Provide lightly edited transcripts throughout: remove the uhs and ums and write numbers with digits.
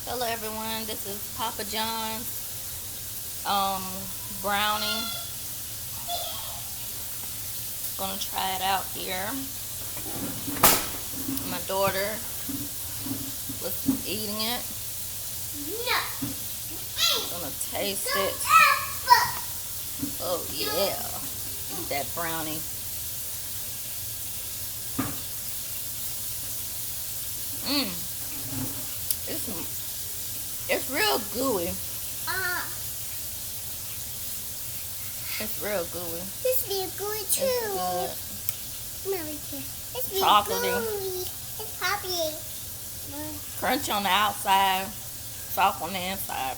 Hello everyone, this is Papa John's brownie. Gonna try it out here. My daughter was eating it. Gonna taste it. Oh yeah, eat that brownie. It's real gooey. It's real gooey. This be gooey too. It's good. No, we can't. This be Chocolatey. gooey. It's poppy. Crunch on the outside, soft on the inside.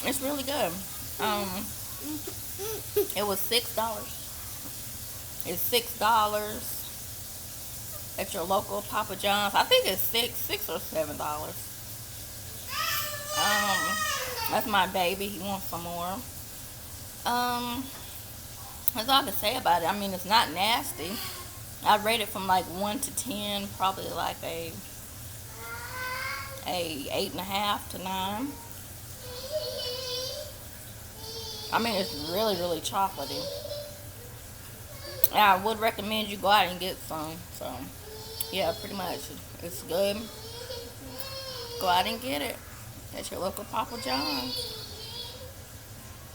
It's really good. It was $6. It's $6 at your local Papa John's. I think it's six or $7. That's my baby. He wants some more. That's all I can say about it. I mean, it's not nasty. I rate it from like 1 to 10, probably like a 8.5 to 9. I mean, it's really, really chocolatey. And I would recommend you go out and get some. So, yeah, pretty much. It's good. Go out and get it at your local Papa John's.